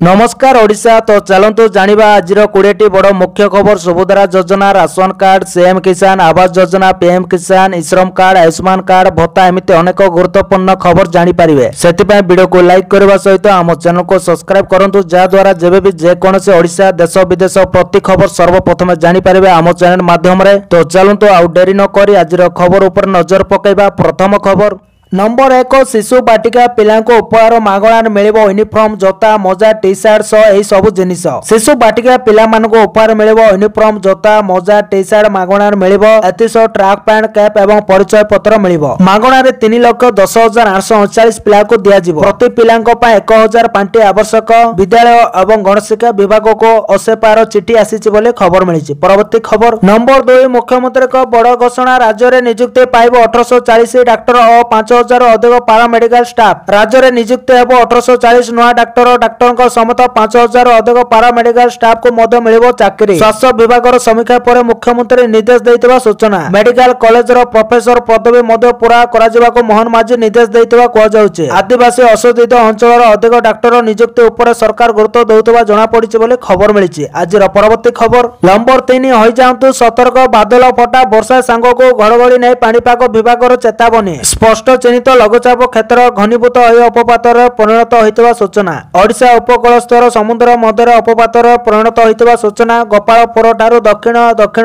नमस्कार ओडिशा। तो चलतु जानिबा आज 20टी बड़ मुख्य खबर। सुभद्रा योजना, राशन कार्ड, सीएम किसान आवास योजना, पीएम किसान, श्रम कार्ड, आयुष्मान कार्ड भत्ता एमती अनेक गुरुत्वपूर्ण खबर जानी पारिबे। सेतिपय वीडियो को लाइक करबा सहित आम चैनल को सब्सक्राइब करंतु, जा द्वारा जेबे भी जेकोनोसी ओडिशा देश विदेश प्रति खबर सर्वप्रथम जानी पारिबे आम चैनल माध्यम रे। तो चलतु आउ देरी न करी आज खबर उपर नजर पकेबा। प्रथम खबर नंबर 1 शिशु बाटिका पिलांको उपहार मागणार मिलिबो यूनिफॉर्म, जोता, मोजा, टी शर्ट सह एही सब जिनिस। शिशु बाटिका पिला मानको उपहार मिलिबो यूनिफॉर्म, जोता, मोजा, टी शर्ट मागणार मिलिबो। एतिसो ट्रैक पैंट, कैप एवं परिचय पत्र मिलिबो। मागणार 3,10,839 पिला को दिया जिवो। प्रति पिलांको पय 1,000 पांठी आवश्यक। विद्यालय एवं गणशिक्षा विभाग को असेपार चिठी आसीछि बोले खबर मिलिछि। परवर्ती खबर नंबर 2 मुख्यमंत्री को बड़ घोषणा। राज्य रे नियुक्ति पाइबो 1840 डाक्टर और 5,000 अधिक पारामेडिकल स्टाफ। राज्य रे नियुक्ति हेबो 1840 नुआ डाक्टर समेत 5,000 अधिक पारामेडिकल स्टाफ को मध्य मिलिबो चाकरी। स्वास्थ्य विभाग समीक्षा पर मुख्यमंत्री निर्देश दैथिबा सूचना। मेडिकल कॉलेज रो प्रोफेसर पदवी मध्य पूरा करा जिबाको मोहन माझी निर्देश दैथिबा को जाउछि। आदिवासी अशोषित अंचल अधिक डाक्टर नियुक्ति उपर सरकार गुरुत्व दउतबा जणा पड़िछि बोले खबर मिलिछि। आज परवर्ती खबर नंबर 3 होई जांतु सतर्क। बादल फटा वर्षा सांग को घड़घड़ी नै पाणीपाग विभाग चेतावनी। स्पष्ट चिन्हित लघुचाप क्षेत्र घनीभूत अपपातर परिणत होइतबा सूचना। ओडिशा उपकूलस्थ समुद्र मध्य अपपातर परिणत होइतबा सूचना। गोपालपुर ठारू दक्षिण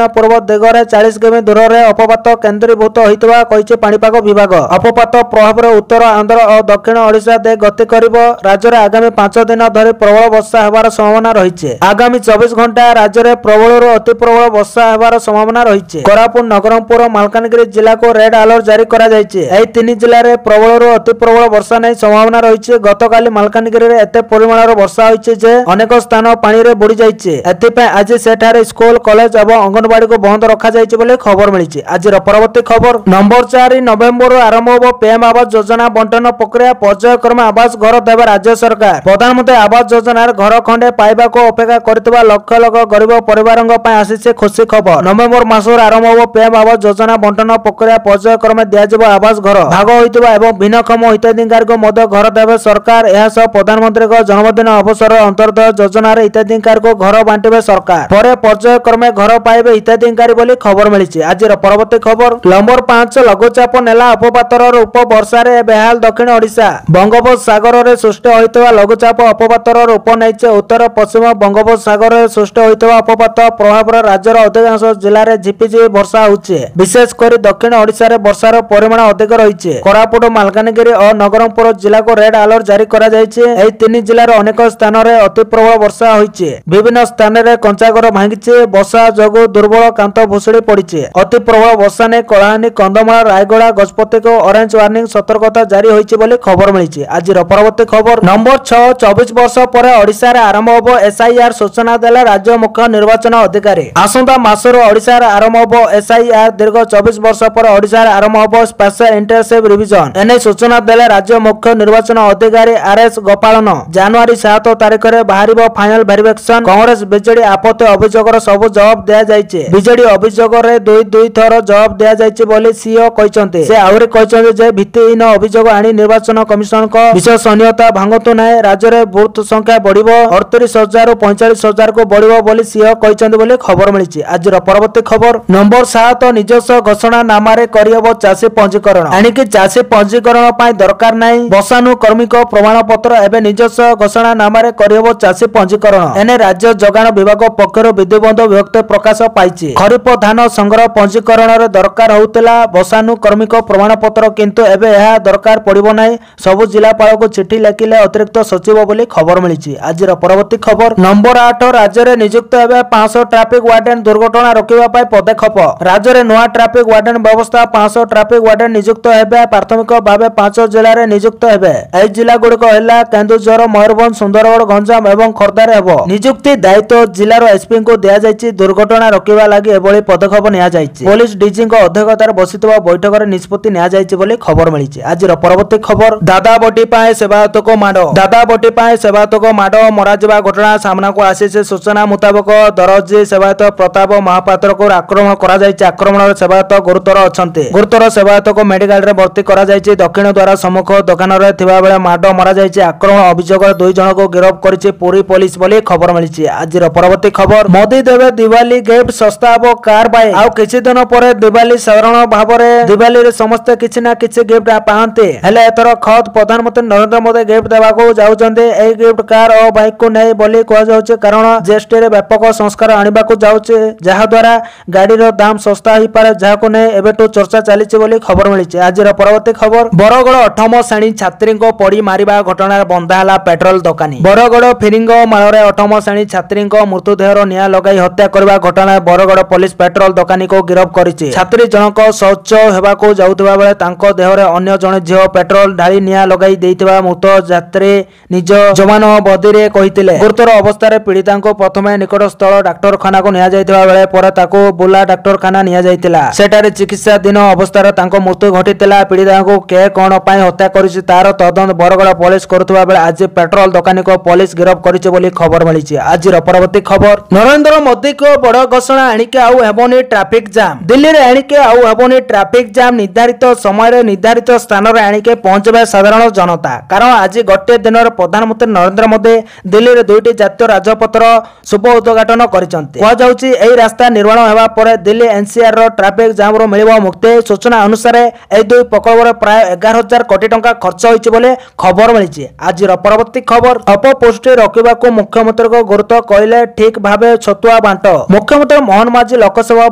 पूर्व दिगरे 40 किमी दूर रे अपपात केंद्रीभूत होइतबा कहिछि पाणीपाग विभाग। अपपात प्रभाव रे उत्तर आंध्र और दक्षिण ओडिशा दे गति करिवो। राज्य रे आगामी 5 दिन धरि प्रबल वर्षा हेबार संभावना रहिछि। आगामी 24 घंटा राज्य रे प्रबल रो अति प्रबल वर्षा हेबार संभावना रहिछि। कोरापुट, नगरपुर, मालकानगिरी जिला को रेड अलर्ट जारी करा जायछि। एही 3 जिल्ला रे प्रबल रो अति प्रबल वर्षा नै संभावना रहिछि। गतकाली मालकानगिरी रे एते परिमाण रो वर्षा होइछि जे अनेक स्थान पानी रे बुडी जायछि। एथिपय आज सेठारे स्कूल, कॉलेज एवं अंगनवाड़ी को बंद रखा जायछि बोले खबर मिलिछि। आज परवर्ती खबर नंबर 4 नवेम्बर आरंभ होबो पीएम आवास योजना बंटन प्रक्रिया। पर्यायक्रमे आवास घर देबे राज्य सरकार। प्रधानमंत्री आवास योजनार घर खंडे पाइबा को अपेक्षा करथिबा लक्ष लक्ष गरीब परिवारंग पय आसीছে खुशी खबर। नवेम्बर मासर आरंभ होबो पीएम आवास योजना बंटन प्रक्रिया। पर्यायक्रमे दिया जिवो आवास घर। भाग होइतबा एवं भिन्नक्षम हिताधिकारी को मध्य घर देवे सरकार। यह सब प्रधानमंत्री को जन्मदिन अवसर अंतर्गत योजनार हिताधिकारी को घर बांटिबे सरकार। परे पर्यायक्रमे घर पाइबे हिताधिकारी बोली खबर मिलिछि। आज परवर्ती खबर नंबर 5 लघुचाप नेला अपपातर रूप। वर्षा रे बेहाल दक्षिण ओडिशा। बंगोपसागर रे सृष्टि होइतबा लघुचाप अपपातर रूप नैছে। उत्तर पश्चिम बंगोपसागर रे सृष्टि होइतबा अपपात प्रभाव राज्यर अधिकांश जिल्ला रे झिपिझिपि वर्षा होउछि। विशेष करी दक्षिण ओडिशा रे वर्षार परिमाण अधिक रहिछि। कोरापुट, मालकानगिरी और नगरपुर जिला को रेड अलर्ट जारी करा जायछि। एही 3 जिल्लार अनेक स्थान रे अति प्रबल वर्षा होइछि। विभिन्न स्थान रे कंचा घर भांगिछि। वर्षा जोगु दुर्बल कांत भुसुड़ी पड़िछि। अति प्रबल वर्षा ने कलाहानी, कंधमाल, रायगड़ा, गजपति को ऑरेंज वार्निंग सतर्कता जारी होइछि बोली खबर मिलिछि। आज परवर्ती खबर नंबर 6 24 वर्ष पर ओडिशा रे आरंभ होबो एसआईआर। सूचना देले राज्य मुख्य निर्वाचन अधिकारी। आसंता मासर ओडिशा रे आरंभ होबो एसआईआर। दीर्घ 24 वर्ष पर ओडिशा रे आरंभ होबो स्पेशल इंटेंसिव रिविजन। एने सूचना देले राज्य मुख्य निर्वाचन अधिकारी आरएस गोपालन। जनवरी 7 तारिख रे बाहरिबो फाइनल वेरिफिकेशन। कांग्रेस बीजेडी आपत्ति अभियोगर सब जवाब दिया जायछि। बीजेडी अभियोग रे दुई थर जवाब दिया जायछि बोली सीओ कहिसंते। से आउरी कहिसंते जे भित्तिहीन अभियोग आनी निर्वाचन कमिशन को विश्वसनीयता भांगतु नै। राज्य रे बूथ संख्या बढ़िबो 38,000 ରୁ 45,000 को बढ़िबो बोली सीओ कहिसंते बोली खबर मिलिछि। आज परवर्ती खबर नंबर 7 ନିଜସ୍ୱ घोषणा नामारे करियबो चासी पंजीकरण। एणिकि चासी पंजीकरण पाई दरकार नाही बसानु कर्मी को प्रमाण पत्र। एबे ନିଜସ୍ୱ घोषणा नामारे करियबो चासी पंजीकरण। एने राज्य जोगाण विभाग पक्षरु विधिबद्ध विभक्ति प्रकाश पाइछि। खरीफ धान संग्रह पंजीकरण रे दरकार होउतला बसानु कर्मी को प्रमाण पत्र, किंतु एबे यह दरकार पड़िबो नाही। सबु जिलापाल को चिठी लिखिले अतिरिक्त सचिव बोली खबर मिलिछि। आज परवर्ती खबर नंबर 8 राज्य रे नियुक्त हेबे 500 ट्रैफिक वार्डन। दुर्घटना रोकिबा पाई पदक्षेप। राज्य रे नुआ ट्रैफिक वार्डन व्यवस्था 500 ट्रैफिक वार्डन नियुक्त हेबे। प्राथमिक भावे 5 जिल्ला रे नियुक्त हेबे। एही जिला गुड़िक हैला केन्दुझर, मयूरभंज, सुंदरगढ़, गंजाम एवं खोर्धा रे हेबो। नियुक्ति दायित्व जिल्लार एसपी को दिया जायछि। दुर्घटना रोकिबा लागि एभली पदक्षेप निया जायछि। पुलिस डीजी को अध्यक्षतार बसितबा बैठक रे निष्पत्ति निया जायछि बोली खबर मिलिछि। आज परवर्ती खबर दादाबटी पाए सेवायत को माड। दादाबटी पाए सेवायत को माड मरा जिबा घटना सामना को आसीছে। सूचना मुताबिक दरजी सेवायत प्रताप महापात्र को आक्रमण करा जायछि। आक्रमण सेवायत गुरुतर अछंती। गुरुतर सेवायत को मेडिकल रे भर्ती करा जायछि। दक्षिण द्वार सम्मुख दुकान रे थिबा बेले माड मरा जायछि। आक्रमण अभियोग 2 जन को गिरफ्त करिछि पुरी पुलिस बोली खबर मिलिछि। आज परवर्ती खबर मोदी देवे दिवाली गिफ्ट सस्ता हबो कार बाइक। आउ किछि दिन परे दिवाली साधारण भाबरे दिवाली रे समस्त किछि ना किछि गिफ्ट पाते हेले एथर खत प्रधानमंत्री नरेंद्र मोदी गिफ्ट देबाको जाउछन्ते। एई गिफ्ट कार और बाइक को नै बोली कहै जाउछि कारण जीएसटी रे व्यापक संस्कार आनिबाको जाउछि जहा द्वारा गाड़ी रो दाम सस्ता ही पारे जाको नै एबेटो चर्चा चलीछि बोली खबर मिलिछि। आज परवर्ती खबर बरगड़ 8म श्रेणी छात्री को पड़ी मारिबा घटना बंधा हला पेट्रोल दुकानी। बरगड़ फिरिंग माଳରେ 8ମ ଶ୍ରେଣୀ ଛାତ୍ରୀଙ୍କ ମୃତଦେହର ନିଆଁ ଲଗାଇ ହତ୍ୟା କରିବା ଘଟଣାରେ ବରଗଡ଼ ପୋଲିସ ପେଟ୍ରୋଲ ଦୋକାନୀକୁ ଗିରଫ କରିଛି। ଛାତ୍ରୀ ଜଣକ ଶୌଚ ହେବାକୁ ଯାଉଥିବା ବେଳେ ତାଙ୍କ ଦେହରେ ଅନ୍ୟ ଜଣେ ଝିଅ ପେଟ୍ରୋଲ ଢାଳି ନିଆଁ ଲଗାଇ ଦେଇଥିବା ମୃତ ଯାତ୍ରୀ ନିଜ ଜବାନବନ୍ଦୀରେ କହିଥିଲେ। ଗୁରୁତର ଅବସ୍ଥାରେ ପୀଡ଼ିତାଙ୍କୁ ପ୍ରଥମେ ନିକଟସ୍ଥ ଡାକ୍ତରଖାନାକୁ ନିଆଯାଇଥିବା ବେଳେ ପରେ ତାକୁ ବୁଲା ଡାକ୍ତରଖାନା ନିଆଯାଇଥିଲା। ସେଠାରେ ଚିକିତ୍ସାଧୀନ ଅବସ୍ଥାରେ ତାଙ୍କ ମୃତ୍ୟୁ ଘଟିଥିଲା। ପୀଡ଼ିତାଙ୍କୁ କେ କଣ ପାଇଁ ହତ୍ୟା କରିଛି ତାର ତଦନ୍ତ ବରଗଡ଼ ପୋଲିସ କରୁଥିବା ବେଳେ ଆଜି ପେଟ୍ରୋଲ ଦୋକାନୀକୁ ପୋଲିସ ଗିରଫ କରିଛି ବୋଲି ଖବର ମିଳିଛି। ଆଜିର ପରବର୍ତ୍ତୀ ଖବର ନରେନ୍ଦ୍ର ମୋଦିଙ୍କ ବଡ଼ ଘୋଷଣା ଏଣିକେ ଆଉ ହେବନି ଟ୍ରାଫିକ ଜାମ୍। ଦିଲ୍ଲୀରେ ଏଣିକେ ଆଉ ହେବନି ଟ୍ରାଫିକ ଜାମ୍। ନିର୍ଦ୍ଧାରିତ ସମୟରେ ନିର୍ଦ୍ଧାରିତ ସ୍ଥାନରେ ଏଣିକେ ପହଞ୍ଚିବେ ସାଧାରଣ ଜନତା। କାରଣ ଆଜି ଗୋଟିଏ ଦିନରେ ପ୍ରଧାନମନ୍ତ୍ରୀ ନରେନ୍ଦ୍ର ମୋଦି ଦିଲ୍ଲୀରେ 2ଟି ଜାତୀୟ ରାଜପଥର ଶୁଭ ଉଦ୍ଘାଟନ କରିଛନ୍ତି। କୁହାଯାଉଛି ଏହି ରାସ୍ତା ନିର୍ମାଣ ହେବା ପରେ ଦିଲ୍ଲୀ ଏନସିଆର ର ଟ୍ରାଫିକ ଜାମ୍ରୁ ମିଳିବ ମୁକ୍ତି। ସୂଚନା ଅନୁସାରେ ଏହି 2 ପ୍ରକଳ୍ପରେ ପ୍ରାୟ 11,000 କୋଟି ଟଙ୍କା ଖର୍ଚ୍ଚ ହୋଇଛି ବୋଲି ଖବର ମିଳିଛି। ଆଜିର ପରବର୍ତ୍ତୀ ଖବର ଅପପୁଷ୍ଟି ରୋକିବାକୁ ମୁଖ୍ୟମନ୍ତ୍ରୀଙ୍କ ଗୁରୁତ୍ୱ କହିଲେ ଠିକ ଭାବେ ଛତୁଆ ବାଣ୍ଟ। ମୁଖ୍ୟମନ୍ତ୍ରୀ ମୋହନ ମାଝୀ ଲୋକସଭା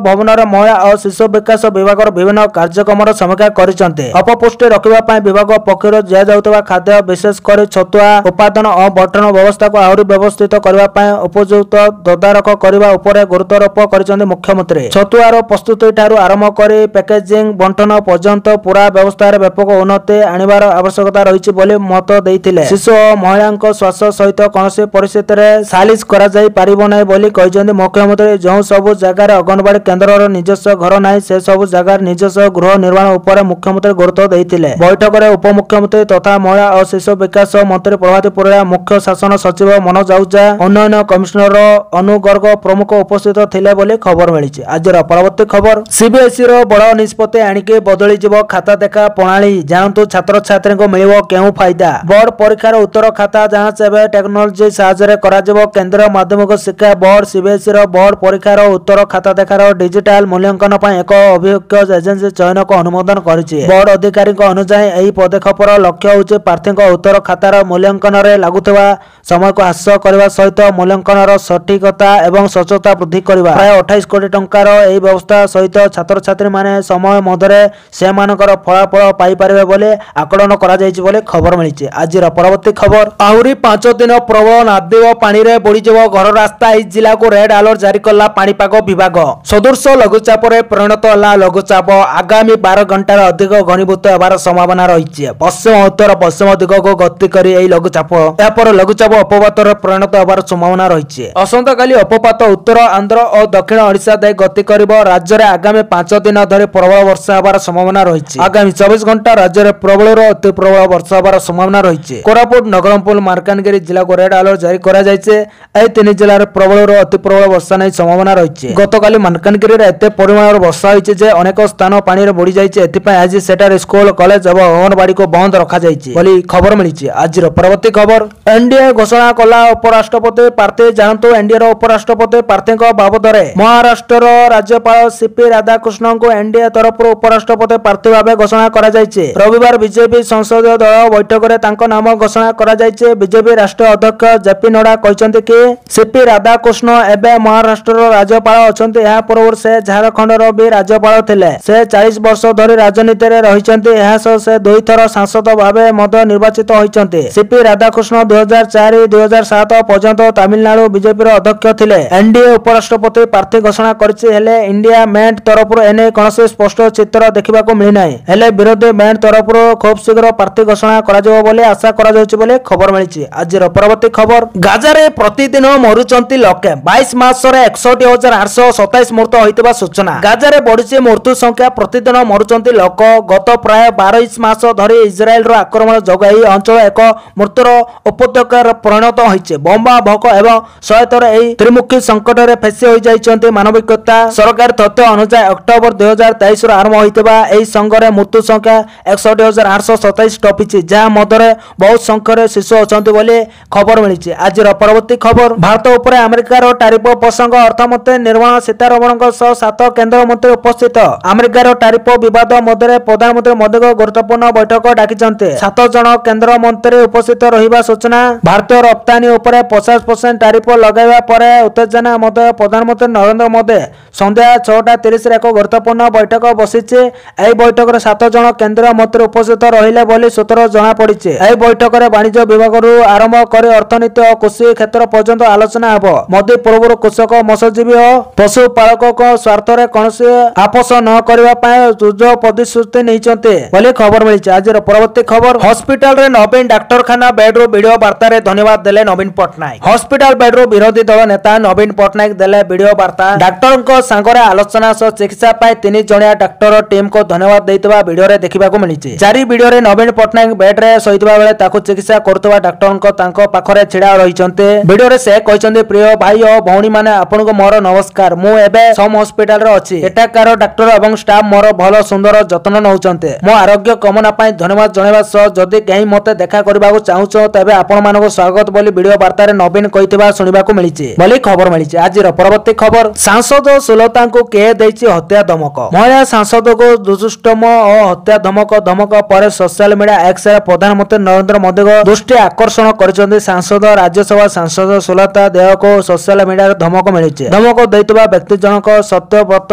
ଭବନରେ ମହିଳା ଓ ଶିଶୁ ବିକାଶ ବିଭାଗର ବିଭିନ୍ନ କାର୍ଯ୍ୟକ୍ରମର ସମୀକ୍ଷା କରିଛନ୍ତି। ଅପପୁଷ୍ଟି ରୋକିବା ପାଇଁ ବିଭାଗ ପକ୍ଷରୁ ଦିଆଯାଉଥିବା ଖାଦ୍ୟ ବିଶେଷ କରି ଛତୁଆ ଉତ୍ପାଦନ ଓ ବଣ୍ଟନ ବ୍ୟବସ୍ଥାକୁ ଆହୁରି ବ୍ୟବସ୍ଥିତ କରିବା ପାଇଁ ଉପଯୁକ୍ତ ତଦାରଖ କରିବା ଉପରେ ଗୁରୁତ୍ୱାରୋପ କରିଛନ୍ତି ମୁଖ୍ୟମନ୍ତ୍ରୀ। ଛତୁଆର ପ୍ରସ୍ତୁତି ଠାରୁ ଆରମ୍ଭ କରି ପ୍ୟାକେଜିଂ ବଣ୍ଟନ ପର୍ଯ୍ୟନ୍ତ ପୁରା ବ୍ୟବସ୍ଥାରେ ବ୍ୟାପକ ଉନ୍ନତି ଆଣିବାର ଆବଶ୍ୟକତା ରହିଛି ବୋଲି ମତ ଦେଇଥିଲେ। ଶିଶୁ ଓ ମହିଳାଙ୍କ ସ୍ୱାସ୍ଥ୍ୟ ସହିତ କୌଣସି ପରିସ୍ଥିତିରେ ସାଲିସ କରାଯାଇ ପାରିବ ନାହିଁ ବୋଲି କହିଛନ୍ତି ମୁଖ୍ୟମନ୍ତ୍ରୀ। ଯେଉଁ ସବୁ ଜାଗାରେ ଅଙ୍ଗନବାଡି କେନ୍ଦ୍ରର ନିଜସ୍ୱ ଘର ନାହିଁ ସେ ସବୁ ଜାଗାରେ ନିଜସ୍ୱ ଗୃହ ନିର୍ମାଣ ଉପରେ ମୁଖ୍ୟମନ୍ତ୍ରୀ ଗୁରୁତ୍ୱ ଦେଇଥିଲେ। ବୈଠକରେ ଉପମୁଖ୍ୟମନ୍ତ୍ରୀ ତଥା ମହିଳା ଓ ଶିଶୁ ବିକାଶ ମନ୍ତ୍ରୀ ପ୍ରଭାତୀ ପରିଡ଼ା, ମୁଖ୍ୟ ଶାସନ ସଚିବ ମନୋଜ ଆହୁଜା, ଉନ୍ନୟନ କମିଶନର ଅନୁ ଗର୍ଗ ପ୍ରମୁଖ ଉପସ୍ଥିତ ଥିଲେ ବୋଲି ଖବର ମିଳିଛି। ଆଜିର ପରବର୍ତ୍ତୀ ଖବର ସିବିଏସ୍ଇ ର ବଡ଼ ନିଷ୍ପତ୍ତି ଆଣିକି ବଦଳିଯିବ ଖାତା ଦେଖା ପ୍ରଣାଳୀ। ଜାଣନ୍ତୁ ଛାତ୍ରଛାତ୍ରୀଙ୍କୁ ମିଳିବ କେଉଁ ଫାଇଦା। ବୋର୍ଡ ପରୀକ୍ଷାର ଉତ୍ତର ଖାତା ଯାଞ୍ଚ ଏବେ ଟେକ୍ନୋଲୋଜି ସାହାଯ୍ୟରେ କରାଯିବ। କେନ୍ଦ୍ରୀୟ ମାଧ୍ୟମିକ ଶିକ୍ଷା ବୋର୍ଡ ସିବିଏସ୍ଇ ର ବୋର୍ଡ ପରୀକ୍ଷାର ଉତ୍ତର ଖାତା ଦେଖାର ଡିଜିଟାଲ ମୂଲ୍ୟାଙ୍କନ ପାଇଁ ଏକ ଅଭିଜ୍ଞ ଏଜେନ୍ସି ଚୟନକୁ ଅନୁମୋଦନ କରିଛି। ବୋର୍ଡ ଅଧିକାରୀଙ୍କ ଅନୁଯାୟୀ ଏହି ପଦକ୍ଷେପର ଲକ୍ଷ୍ୟ ହେଉଛି ପ୍ରାର୍ଥୀଙ୍କ ଉତ୍ତର ଖାତାର ମୂଲ୍ୟାଙ୍କନରେ ଲାଗୁଥିବା ସମୟକୁ ହ୍ରାସ କରିବା ସହିତ ମୂଲ୍ୟାଙ୍କନର ସଠିକତା ଏବଂ ସ୍ୱଚ୍ଛତା ବୃଦ୍ଧି କରିବା। ପ୍ରାୟ 28 କୋଟି ଟଙ୍କାର ଏହି ବ୍ୟବସ୍ଥା ସହିତ ଛାତ୍ରଛାତ୍ରୀମାନେ ସମୟ ମଧ୍ୟରେ ସେମାନଙ୍କର ଫଳାଫଳ ପାଇପାରିବେ ବୋଲି ଆକଳନ କରାଯାଇଛି ବୋଲି ଖବର ମିଳିଛି। ଆଜିର ପରବର୍ତ୍ତୀ ଖବର ଆହୁରି 5 ଦିନ ପ୍ରବଳ ନାଦିବ ପାଣିରେ ବୁଡ଼ିଯିବ ଘର ରାସ୍ତା। ଏହି ଜିଲ୍ଲାକୁ ରେଡ୍ ଆଲର୍ଟ ଜାରି କଲା ପାଣିପାଗ ବିଭାଗ। ସଦୃଶ ଲଘୁଚାପରେ ପରିଣତ ହେଲା ଲଘୁଚାପ। ଆଗାମୀ 12 ଘଣ୍ଟାରେ ଅଧିକ ଘନୀଭୂତ ହେବାର ସମ୍ଭାବନା ରହିଛି। ପଶ୍ଚିମ ଉତ୍ତର ପଶ୍ଚିମ ଦିଗକୁ ଗତି କରି ଏହି ଲଘୁଚାପ ଏହାପରେ ଲଘୁଚାପ ଅପପାତରେ ପରିଣତ ହେବାର ସମ୍ଭାବନା ରହିଛି। ଆସନ୍ତାକାଲି ଅପପାତ ଉତ୍ତର ଆନ୍ଧ୍ର ଓ ଦକ୍ଷିଣ ଓଡ଼ିଶା ଦେଇ ଗତି କରିବ। ରାଜ୍ୟରେ ଆଗାମୀ 5 ଦିନ ଧରି ପ୍ରବଳ ବର୍ଷା ହେବାର ସମ୍ଭାବନା ରହିଛି। ଆଗାମୀ 24 ଘଣ୍ଟା ରାଜ୍ୟରେ ପ୍ରବଳରୁ ଅତି ପ୍ରବଳ ବର୍ଷା ହେବାର ସମ୍ଭାବନା ରହିଛି। କୋରାପୁଟ, ନବରଙ୍ଗପୁର, ମାଲକାନଗିରି ଜିଲ୍ଲାକୁ ରେଡ୍ ଆଲର୍ଟ ଜାରି କରାଯାଇଛି। ଏହି 3 ଜିଲ୍ଲାରେ ପ୍ରବଳରୁ ଅତି ପ୍ରବଳ ବର୍ଷା ନେଇ ସମ୍ଭାବନା ରହିଛି। ଗତକାଲି ମାଲକାନଗିରିରେ ଏତେ ପରିମାଣର ବର୍ଷା ହୋଇଛି ଯେ ଅନେକ ସ୍ଥାନ ପାଣିରେ ବୁଡ଼ି ଯାଇଛି। ଏଥିପାଇଁ ଆଜି ସେଠାରେ ସ୍କୁଲ, କଲେଜ ଏବଂ ଅଙ୍ଗନବାଡିକୁ ବନ୍ଦ ରଖାଯାଇଛି ବୋଲି ଖବର ମିଳିଛି। ଆଜିର ପରବର୍ତ୍ତୀ ଖବର ଏନଡିଏ ଘୋଷଣା କଲା ଉପରାଷ୍ଟ୍ରପତି ପ୍ରାର୍ଥୀ। ଜାଣନ୍ତୁ ଏନଡିଏର ଉପରାଷ୍ଟ୍ରପତି ପ୍ରାର୍ଥୀଙ୍କ ବାବଦରେ ମହାରାଷ୍ଟ୍ରର ରାଜ୍ୟପାଳ ସିପି ରାଧାକୃଷ୍ଣଙ୍କୁ ଏନଡିଏ ତରଫରୁ ଉପରାଷ୍ଟ୍ରପତି ପ୍ରାର୍ଥୀ ଭାବେ ଘୋଷଣା କରାଯାଇଛି। ରବିବାର ବିଜେପି ସଂସଦୀୟ ଦଳ ବୈଠକରେ ତାଙ୍କ ନାମ ଘୋଷଣା କରାଯାଇଛି। ବିଜେପି ରାଷ୍ଟ୍ରୀୟ ଅଧ୍ୟକ୍ଷ ଜେପି ନଡ୍ଡା କହିଛନ୍ତି କି ସିପି ରାଧାକୃଷ୍ଣ ଏବେ ମହାରାଷ୍ଟ୍ରର ରାଜ୍ୟପାଳ ଅଛନ୍ତି। ଏହା ପୂର୍ବରୁ ସେ ଝାଡଖଣ୍ଡର ବି ରାଜ୍ୟପାଳ ଥିଲେ। ସେ 40 ବର୍ଷ ଧରି ରାଜନୀତିରେ ରହିଛନ୍ତି। ଏହା ସହ ସେ 2 ଥର ସାଂସଦ ଭାବେ ମଧ୍ୟ ନିର୍ବାଚିତ ହୋଇଛନ୍ତି। ସିପି ରାଧାକୃଷ୍ଣ 2004-2007 ପର୍ଯ୍ୟନ୍ତ ତାମିଲନାଡୁ ବିଜେପିର ଅଧ୍ୟକ୍ଷ ଥିଲେ। ଏନଡିଏ ଉପରାଷ୍ଟ୍ରପତି ପ୍ରାର୍ଥୀ ଘୋଷଣା କରିଛି ହେଲେ ଇଣ୍ଡିଆ ମେଣ୍ଟ ତରଫରୁ ଏନେଇ କୌଣସି ସ୍ପଷ୍ଟ ଚିତ୍ର ଦେଖିବାକୁ ମିଳିନାହିଁ। ହେଲେ ବିରୋଧୀ ମେଣ୍ଟ ତରଫରୁ ଖୁବ୍ ଶୀଘ୍ର ପ୍ରାର୍ଥୀ ଘୋଷଣା କରାଯିବ ବୋଲି ଆଶା କରାଯାଉଛି ବୋଲି ଖବର ମିଳିଛି। ଆଜିର ପରବର୍ତ୍ତୀ ଖବର ଗାଜାରେ ପ୍ରତିଦିନ ମରୁଛନ୍ତି ଲୋକେ। 22 ମାସରେ 61,827 ମୃତ ହୋଇଥିବା ସୂଚନା। ଗାଜାରେ ବଢିଛି ମୃତ୍ୟୁ ସଂଖ୍ୟା। ପ୍ରତିଦିନ ମରୁଛନ୍ତି ଲୋକ। ଗତ ପ୍ରାୟ 22 ମାସ ଧରି ଇସ୍ରାଏଲର ଆକ୍ରମଣ ଯୋଗୁଁ ଏହି ଅଞ୍ଚଳ ଏକ ମୃତ୍ୟୁର ଉପତ୍ୟକାରେ ପରିଣତ ହୋଇଛି। ବୋମା, ଭୋକ ଏବଂ ସହାୟତାର ଏହି ତ୍ରିମୁଖୀ ସଂକଟରେ ଫେସି ହୋଇଯାଇଛନ୍ତି ମାନବିକତା। ସରକାରୀ ତଥ୍ୟ ଅନୁଯାୟୀ ଅକ୍ଟୋବର 2023ରୁ ଆରମ୍ଭ ହୋଇଥିବା ଏହି ସଂଘରେ ମୃତ୍ୟୁ ସଂଖ୍ୟା 61,827 ଟପିଛି, ଯାହା ମଧ୍ୟରେ ବହୁତ ସଂଖ୍ୟାରେ ଶିଶୁ ଅଛନ୍ତି ବୋଲି ଖବର ମିଳିଛି। ଆଜିର ପରବର୍ତ୍ତୀ ଖବର, ଭାରତ ଉପରେ ଆମେରିକାର ଟାରିଫ ପ୍ରସଙ୍ଗ, ଅର୍ଥମନ୍ତ୍ରୀ ନିର୍ମଳା ସୀତାରମଣଙ୍କ ସହ 7 କେନ୍ଦ୍ରମନ୍ତ୍ରୀ ଉପସ୍ଥିତ। ଆମେରିକାର ଟାରିଫ ବିବାଦ ମଧ୍ୟରେ ପ୍ରଧାନମନ୍ତ୍ରୀ ମୋଦିଙ୍କ ଗୁରୁତ୍ୱପୂର୍ଣ୍ଣ ବୈଠକ ଡାକିଛନ୍ତି। 7 ଜଣ କେନ୍ଦ୍ରମନ୍ତ୍ରୀ ଉପସ୍ଥିତ ରହିବା ସୂଚନା। ଭାରତୀୟ ରପ୍ତାନୀ ଉପରେ 50% ଟାରିଫ ଲଗାଇବା ପରେ ଉତ୍ତେଜନା ମଧ୍ୟରେ ପ୍ରଧାନମନ୍ତ୍ରୀ ନରେନ୍ଦ୍ର ମୋଦି ସନ୍ଧ୍ୟା 6:30ରେ ଏକ ଗୁରୁତ୍ୱପୂର୍ଣ୍ଣ ବୈଠକ ବସିଛି। ଏହି ବୈଠକରେ 7 ଜଣ କେନ୍ଦ୍ରୀୟ ମନ୍ତ୍ରୀ ଉପସ୍ଥିତ ରହିଲେ ବୋଲି ସୂତ୍ରରୁ ଜଣାପଡ଼ିଛି। ଏହି ବୈଠକରେ ବାଣିଜ୍ୟ ବିଭାଗରୁ ଆରମ୍ଭ କରି ଅର୍ଥନୀତି ଓ କୃଷି କ୍ଷେତ୍ର ପର୍ଯ୍ୟନ୍ତ ଆଲୋଚନା ହେବ। ମୋଦି ପୂର୍ବରୁ କୃଷକ, ମତ୍ସ୍ୟଜୀବୀ ଓ ପଶୁପାଳକଙ୍କ ସ୍ୱାର୍ଥରେ କୌଣସି ଆପୋଷ ନ କରିବା ପାଇଁ ଦୃଢ଼ ପ୍ରତିଶ୍ରୁତି ନେଇଛନ୍ତି ବୋଲି ଖବର ମିଳିଛି। ଆଜିର ପରବର୍ତ୍ତୀ ଖବର, ହସ୍ପିଟାଲରେ ନବୀନ ଡାକ୍ତରଖାନା ବେଡ୍ରୁ ଭିଡିଓ ବାର୍ତ୍ତାରେ ଧନ୍ୟବାଦ ଦେଲେ ନବୀନ ପଟ୍ଟନାୟକ। ହସ୍ପିଟାଲ ବେଡ୍ରୁ ବିରୋଧୀ ଦଳ ନେତା ନବୀନ ପଟ୍ଟନାୟକ ଦେଲେ ଭିଡିଓ ବାର୍ତ୍ତା। ଡାକ୍ତରଙ୍କ ସାଙ୍ଗରେ ଆଲୋଚନା ସହ ଚିକିତ୍ସା ପାଇଁ 3 ଜଣିଆ ଡାକ୍ତର ଟିମକୁ ଧନ୍ୟବାଦ ଦେଇଥିବା ଭିଡିଓରେ ଦେଖିବାକୁ ମିଳିଛି। ଚାରି ଭିଡିଓରେ ନବୀନ ପଟ୍ଟନାୟକ ବେଡ୍ରେ ଶୋଇଥିବା ବେଳେ ତାକୁ ଚିକିତ୍ସା କରୁଥିବା ଡାକ୍ତରଙ୍କ ତାଙ୍କ ପାଖରେ ଛିଡା ରହିଛନ୍ତି। ଭିଡିଓରେ ସେ କହିଛନ୍ତି, ପ୍ରିୟ ଭାଇ ଓ ଭଉଣୀମାନେ, ଆପଣଙ୍କୁ ମୋର ନମସ୍କାର। ମୁଁ ଏବେ ସମ ହସ୍ପିଟାଲରେ ଅଛି। ଏଠାକାର ଡାକ୍ତର ଏବଂ ଷ୍ଟାଫ ମୋର ଭଲ ସୁନ୍ଦର ଯତ୍ନ ନେଉଛନ୍ତି। ମୋ ଆରୋଗ୍ୟ କାମନା ପାଇଁ ଧନ୍ୟବାଦ ଜଣାଇବା ସହ ଯଦି କେହି ମୋତେ ଦେଖା କରିବାକୁ ଚାହୁଁଛ ତେବେ ଆପଣମାନଙ୍କୁ ସ୍ୱାଗତ ବୋଲି ଭିଡିଓ ବାର୍ତ୍ତାରେ ନବୀନ କହିଥିବା ଶୁଣିବାକୁ ମିଳିଛି ବୋଲି ଖବର ମିଳିଛି। ଆଜିର ପରବର୍ତ୍ତୀ ଖବର, ସାଂସଦ ସୁଲତାଙ୍କୁ କିଏ ଦେଇଛି ହତ୍ୟା ଧମକ? ମହିଳା ସାଂସଦକୁ ଦୁଷ୍କର୍ମ ଓ ହତ୍ୟା ଧମକ ପରେ ସୋସିଆଲ ମିଡିଆ ଏକ୍ସରେ ପ୍ରଧାନମନ୍ତ୍ରୀ ନରେନ୍ଦ୍ର ମୋଦିଙ୍କ ଦୃଷ୍ଟି ଆକର୍ଷଣ କରିଛନ୍ତି। ସାଂସଦ ରାଜ୍ୟସଭା ସାଂସଦ ସୁଲତା ଦେଓକୁ ସୋସିଆଲ ମିଡିଆରେ ଧମକ ମିଳିଛି। ଧମକ ଦେଇଥିବା ବ୍ୟକ୍ତି ଜଣକ ସତ୍ୟବ୍ରତ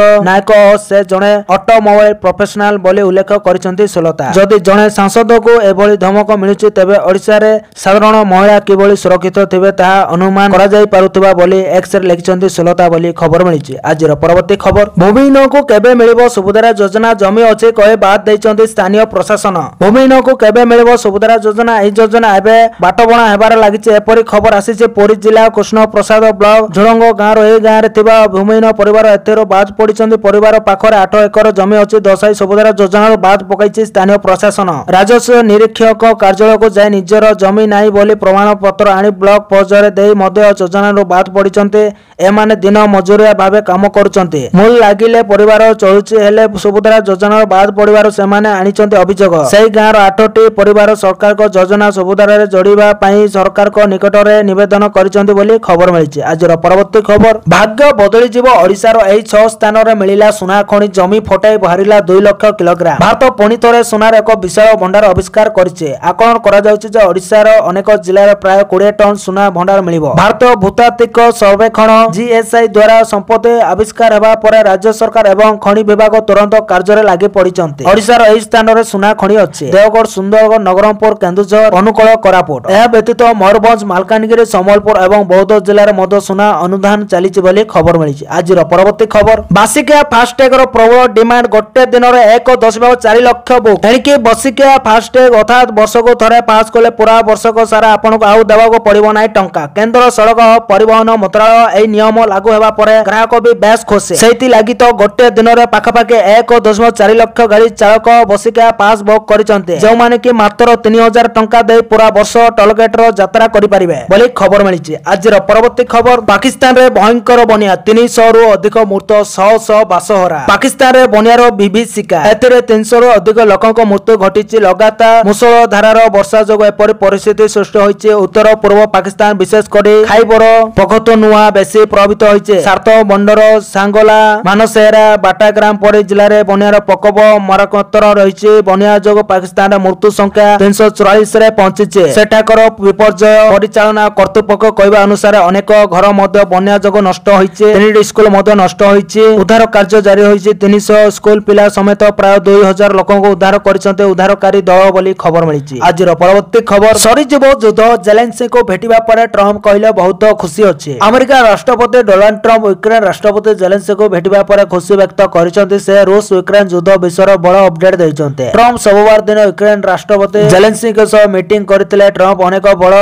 ନାୟକ ଓ ସେ ଜଣେ ଅଟୋମୋବାଇଲ ପ୍ରଫେସନାଲ ବୋଲି ଉଲ୍ଲେଖ କରିଛନ୍ତି ସୁଲତା। ଯଦି ଜଣେ ସାଂସଦକୁ ଏଭଳି ଧମକ ମିଳୁଛି ତେବେ ଓଡ଼ିଶାରେ ସାଧାରଣ ମହିଳା କିଭଳି ସୁରକ୍ଷିତ ଥିବେ ତାହା ଅନୁମାନ କରାଯାଇ ପାରୁଥିବା ବୋଲି ଏକ୍ସରେ ଲେଖିଛନ୍ତି ସୁଲତା ବୋଲି ଖବର ମିଳିଛି। ଆଜିର ପରବର୍ତ୍ତୀ ଖବର, ଭୂମିହୀନଙ୍କୁ କେବେ ମିଳିବ ସୁଭଦ୍ରା ଯୋଜନା? ଜମି ଅଛି କହି ବାଦ ଦେଇଛନ୍ତି ସ୍ଥାନୀୟ ପ୍ରଶାସନ। ଭୂମିହୀନଙ୍କୁ କେବେ ମିଳିବ ସୁଭଦ୍ରା ଯୋଜନା? ଏହି ଯୋଜନା ଏବେ ବାଟବଣା ହେବାରେ ଲାଗିଛି। ଏପରି ଖବର ଆସିଛି ପୁରୀ ଜିଲ୍ଲା କୃଷ୍ଣପ୍ରସାଦ ବ୍ଲକ ଝୁଡଙ୍ଗ ଗାଁର ଏହି ଗାଁରେ ଥିବା ଭୂମିହୀନ ପରିବାର ଏଥିରୁ ବାଦ ପଡ଼ିଛନ୍ତି। ପରିବାର ପାଖରେ 8 ଏକର ଜମି ଅଛି। ଦଶାଇ ସୁଭଦ୍ରା ଯୋଜନାରୁ ବାଦ ପକାଇଛି ସ୍ଥାନୀୟ ପ୍ରଶାସନ। ରାଜସ୍ୱ ନିରୀକ୍ଷକ କାର୍ଯ୍ୟାଳୟକୁ ଯାଇ ନିଜର ଜମି ନାହିଁ ବୋଲି ପ୍ରମାଣପତ୍ର ଆଣି ବ୍ଲକ ପର୍ଯ୍ୟାୟରେ ଦେଇ ମଧ୍ୟ ଯୋଜନାରୁ ବାଦ ପଡ଼ିଛନ୍ତି। ଏମାନେ ଦିନ ମଜୁରିଆ ଭାବେ କାମ କରୁଛନ୍ତି। ମୂଲ ଲାଗିଲେ ପରିବାର ଚଳୁଛି, ହେଲେ ସୁଭଦ୍ରା ଯୋଜନାରୁ ବାଦ ପଡ଼ିବାରୁ ସେମାନେ ଆଣିଛନ୍ତି ଅଭିଯୋଗ। ସେହି ଗାଁର 8ଟି ପରିବାର ସରକାରଙ୍କ ଯୋଜନା ସୁଭଦ୍ରାରେ ଯୋଡ଼ିବା ପାଇଁ ସରକାରଙ୍କ ନିକଟରେ ନିବେଦନ କରିଛନ୍ତି ବୋଲି ଖବର ମିଳିଛି। ଆଜିର ପରବର୍ତ୍ତୀ ଖବର, ଭାଗ୍ୟ ବଦଳିଯିବ ଓଡ଼ିଶାର। ଏହି 6 ସ୍ଥାନରେ ମିଳିଲା ସୁନା ଖଣି। ଜମି ଫଟାଇ ବାହାରିଲା 2 ଲକ୍ଷ କିଲୋଗ୍ରାମ। ଭାରତ ପୁଣି ଥରେ ସୁନାର ଏକ ବିଶାଳ ଭଣ୍ଡାର ଆବିଷ୍କାର କରିଛି। ଆକଳନ କରାଯାଉଛି ଯେ ଓଡ଼ିଶାର ଅନେକ ଜିଲ୍ଲାରେ ପ୍ରାୟ 20 ଟନ୍ ସୁନା ଭଣ୍ଡାର ମିଳିବ। ଭାରତୀୟ ଭୂତାତ୍ତ୍ୱିକ ସର୍ବେକ୍ଷଣ GSI ଦ୍ୱାରା ସମ୍ପତ୍ତି ଆବିଷ୍କାର ହେବା ପରେ ରାଜ୍ୟ ସରକାର ଏବଂ ଖଣି ବିଭାଗ ତୁରନ୍ତ କାର୍ଯ୍ୟରେ ଲାଗି ପଡ଼ିଛନ୍ତି। ଓଡ଼ିଶାର ଏହି ସ୍ଥାନରେ ସୁନା ଖଣି ଅଛି। ଦେଓଗଡ଼, ସୁନ୍ଦରଗଡ଼, ନବରଙ୍ଗପୁର, କେନ୍ଦୁଝର, ଅନୁଗୁଳ, କୋରାପୁଟ। ଏହା ବ୍ୟତୀତ ମୟୂରଭଞ୍ଜ, ମାଲକାନଗିରି, ସମ୍ବଲପୁର ଏବଂ ବୌଦ୍ଧ ଜିଲ୍ଲାରେ ମଧ୍ୟ ସୁନା ଅନୁଧ୍ୟାନ ଚାଲିଛି ବୋଲି ଖବର ମିଳିଛି। ଆଜିର ପରବର୍ତ୍ତୀ ଖବର, ବାର୍ଷିକିଆ ଫାଷ୍ଟଟ୍ୟାଗର ପ୍ରବଳ ଡିମାଣ୍ଡ। ଗୋଟେ ଦିନରେ 1.4 ଲକ୍ଷ ବୁକ୍। ଏଣିକି ବର୍ଷିକିଆ ଫାଷ୍ଟଟ୍ୟାଗ ଅର୍ଥାତ୍ ବର୍ଷକୁ ଥରେ ପାସ୍ କଲେ ପୁରା ବର୍ଷକ ସାରା ଆପଣଙ୍କୁ ଆଉ ଦେବାକୁ ପଡ଼ିବ ନାହିଁ ଟଙ୍କା। କେନ୍ଦ୍ର ସଡ଼କ ପରିବହନ ମନ୍ତ୍ରଣାଳୟ ଏହି ନିୟମ ଲାଗୁ ହେବା ପରେ ଗ୍ରାହକ ବି ବେଶ ଖୁସି। ସେଇଥିଲାଗି ତ ଗୋଟେ ଦିନରେ ପାଖାପାଖି 1.4 ଲକ୍ଷ ଗାଡ଼ି ଚାଳକ ବର୍ଷିକିଆ ପାସ୍ ବୁକ୍ କରିଛନ୍ତି, ଯେଉଁମାନେ କି ମାତ୍ର 3000 ଟଙ୍କା ଦେଇ ପୁରା ବର୍ଷ ଟୋଲଗେଟର ଯାତ୍ରା କରିପାରିବେ ବୋଲି ଖବର ମିଳିଛି। ଆଜିର ପରବର୍ତ୍ତୀ ଖବର, ପାକିସ୍ତାନରେ ଭୟଙ୍କର ବନ୍ୟା। 300ରୁ ଅଧିକ ମୃତ, ଶହ ବାସହରା। ପାକିସ୍ତାନରେ ବନ୍ୟାର ବିଭୀଷିକା। ଏଥିରେ 300ରୁ ଅଧିକ ଲୋକଙ୍କ ମୃତ୍ୟୁ ଘଟିଛି। ଲଗାତାର ମୁଷଳଧାରାର ବର୍ଷା ଯୋଗୁଁ ଏପରି ପରିସ୍ଥିତି ସୃଷ୍ଟି ହୋଇଛି। ଉତ୍ତର ପୂର୍ବ ପାକିସ୍ତାନ ବିଶେଷ କରି ଖାଇବର ପଖତୁନୱା ବେଶୀ ପ୍ରଭାବିତ ହୋଇଛି। ସାର୍ଥ, ବଣ୍ଡର, ସାଙ୍ଗୋଲା, ମାନସେରା, ବାଟାଗ୍ରାମ ପରି ଜିଲ୍ଲାରେ ବନ୍ୟାର ପ୍ରକୋପ ମାରାତ୍ମକ ରହିଛି। ବନ୍ୟା ଯୋଗୁଁ ପାକିସ୍ତାନର ମୃତ୍ୟୁ ସଂଖ୍ୟା 344ରେ ପହଞ୍ଚିଛି। ସେଠାକାର ବିପର୍ଯ୍ୟୟ ପରିଚାଳନା କର୍ତ୍ତୃପକ୍ଷ କହିବା ଅନୁସାରେ ଅନେକ ଘର ମଧ୍ୟ ବନ୍ୟା ଯୋଗୁଁ ନଷ୍ଟ ହୋଇଛି। 3ଟି ସ୍କୁଲ ମଧ୍ୟ ନଷ୍ଟ ହୋଇଛି। ଉଦ୍ଧାର କାର୍ଯ୍ୟ ଜାରି ହୋଇଛି। 300 ସ୍କୁଲ ପିଲା ସମେତ ପ୍ରାୟ 2000 ଲୋକଙ୍କୁ ଉଦ୍ଧାର କରିଛନ୍ତି ଉଦ୍ଧାରକାରୀ ଦଳ ବୋଲି ଖବର ମିଳିଛି। ଆଜିର ପରବର୍ତ୍ତୀ ଖବର, ସରିଯିବ ଯୁଦ୍ଧ। ଜେଲେନ୍ସ୍କିଙ୍କୁ ଭେଟିବା ପରେ ଟ୍ରମ୍ପ କହିଲେ ବହୁତ ଖୁସି ଅଛି। ଆମେରିକା ରାଷ୍ଟ୍ରପତି ଡୋନାଲ୍ଡ ଟ୍ରମ୍ପ ୟୁକ୍ରେନ ରାଷ୍ଟ୍ରପତି ଜେଲେନ୍ସ୍କିଙ୍କୁ ଭେଟିବା ପରେ ଖୁସି ବ୍ୟକ୍ତ କରିଛନ୍ତି। ସେ ରୁଷ ୟୁକ୍ରେନ ଯୁଦ୍ଧ ବିଷୟରେ ବଡ଼ ଅପଡେଟ୍ ଦେଇଛନ୍ତି। ଟ୍ରମ୍ପ ସୋମବାର ଦିନ ୟୁକ୍ରେନ ରାଷ୍ଟ୍ରପତି ଜେଲେନ୍ସ୍କିଙ୍କ ସହ ମିଟିଂ କରିଥିଲେ। ଟ୍ରମ୍ପ ଅନେକ ବଡ଼